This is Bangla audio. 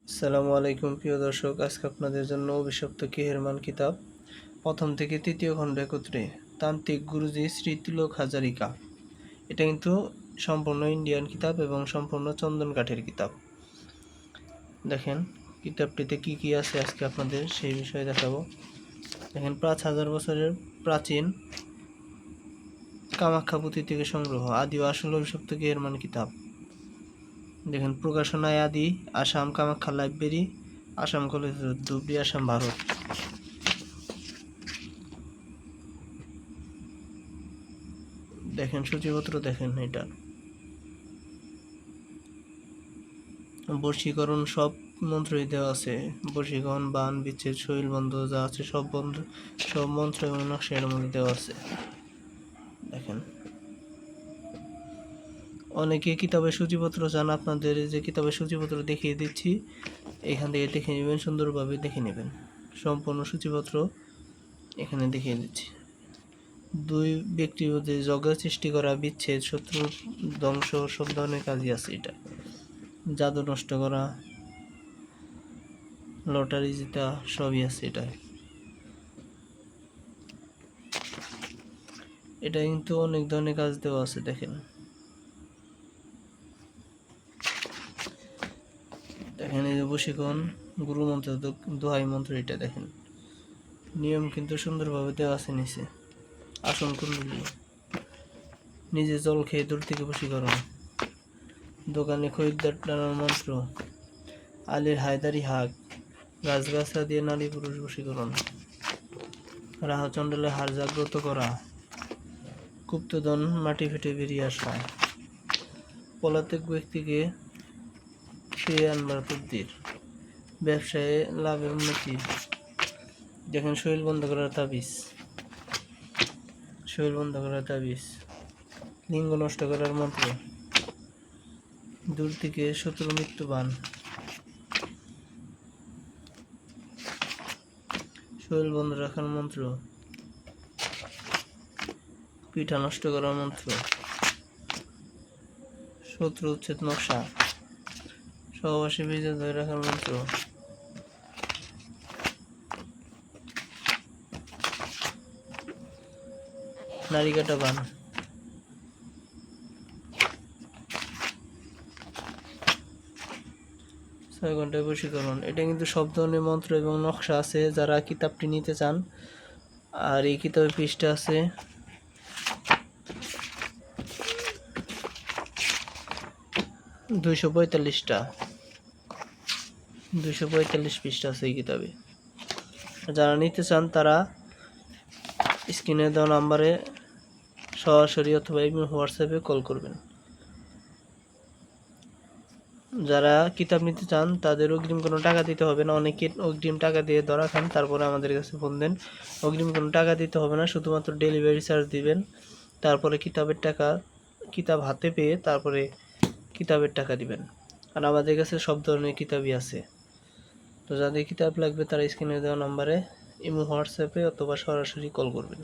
আসসালামু আলাইকুম প্রিয় দর্শক, আজকে আপনাদের জন্য অভিশপ্ত কেহেরমান কিতাব প্রথম থেকে তৃতীয় খণ্ড একত্রে তান্ত্রিক গুরুজি শ্রী তিলক হাজারিকা। এটা কিন্তু সম্পূর্ণ ইন্ডিয়ান কিতাব এবং সম্পূর্ণ চন্দন কাঠের কিতাব। দেখেন কিতাবটিতে কি কি আছে আজকে আপনাদের সেই বিষয়ে দেখাবো। দেখেন ৫,০০০ বছরের প্রাচীন কামাখ্যা পুঁথি থেকে সংগ্রহ আদি ও আসল অভিশপ্ত কেহেরমান কিতাব। দেখেন প্রকাশনায় আদি, Assam Kamakhya library, Assam college road, Dhubri, Assam, Bharat. দেখেন সূচিপত্র, দেখেন এটা বশীকরণ সব মন্ত্রই দেওয়া আছে। বশীকরণ, বান, বিচ্ছেদ, শৈল বন্ধ যা আছে সব বন্ধ, সব মন্ত্র এবং নকশা এর মধ্যে দেওয়া আছে। দেখেন অনেকে কিতাবের সূচিপত্র চান, আপনাদের যে কিতাবের সূচিপত্র দেখিয়ে দিচ্ছি, এখান থেকে দেখে নেবেন, সুন্দরভাবে দেখে নেবেন। সম্পূর্ণ সূচিপত্র এখানে দেখিয়ে দিচ্ছি। দুই ব্যক্তির মধ্যে ঝগড়া সৃষ্টি করা, বিচ্ছেদ, শত্রু ধ্বংস, সব ধরনের কাজই আছে। এটা জাদু নষ্ট করা, লটারি জিতা, সবই আছে এটা। এটা কিন্তু অনেক ধরনের কাজ দেওয়া আছে। দেখেন দেখেন এই যে বশীকরণ, গুরু মন্ত্র, দোহাই মন্ত্র, এটা দেখেন নিয়ম কিন্তু সুন্দরভাবে দেওয়া আছে নিচে। আসন কুণ্ডলী, নিজে জল খেয়ে দূর থেকে বশীকরণ, দোকানে খরিদ্দার টানার মন্ত্র, আলীর হায়দারি হাক, গাছগাছরা দিয়ে নারী পুরুষ বশীকরণ, রাহা চণ্ডালের হার জাগ্রত করা, গুপ্তধন মাটি ফেটে বেরিয়ে আসা, পলাতক ব্যক্তিকে ফিরে আনবার তদ্বির, ব্যবসায়ে লাভের উন্নতি। দেখেন শরীর বন্ধ করার তাবিজ, শরীর বন্ধ করার তাবিজ, লিঙ্গ নষ্ট করার মন্ত্র, দূর থেকে শত্রু মৃত্যুবান, শরীর বন্ধ রাখার মন্ত্র, পিঠা নষ্ট করার মন্ত্র, শত্রু উচ্ছেদ নকশা, সহবাসী বিজয় ধরে রাখার মন্ত্র, নারী কাটা বান, ৬ ঘন্টায় বশীকরণ। এটা কিন্তু সব ধরনের মন্ত্র এবং নকশা আছে যারা কিতাবটি নিতে চান। আর এই কিতাবের পৃষ্ঠা আছে ২৪৫টা, ২৪৫ পৃষ্ঠা আছে এই কিতাবে। যারা নিতে চান তারা স্ক্রিনে দেওয়া নাম্বারে সরাসরি অথবা হোয়াটসঅ্যাপে কল করবেন। যারা কিতাব নিতে চান তাদের অগ্রিম কোনো টাকা দিতে হবে না। অনেকে অগ্রিম টাকা দিয়ে ধরা খান, তারপরে আমাদের কাছে ফোন দেন। অগ্রিম কোনো টাকা দিতে হবে না, শুধুমাত্র ডেলিভারি চার্জ দিবেন। তারপরে কিতাবের টাকা, কিতাব হাতে পেয়ে তারপরে কিতাবের টাকা দিবেন। আর আমাদের কাছে সব ধরনের কিতাবই আছে। তো যাদের কিতাব লাগবে তারা স্ক্রিনে দেওয়া নাম্বারে হোয়াটসঅ্যাপে অথবা সরাসরি কল করবেন।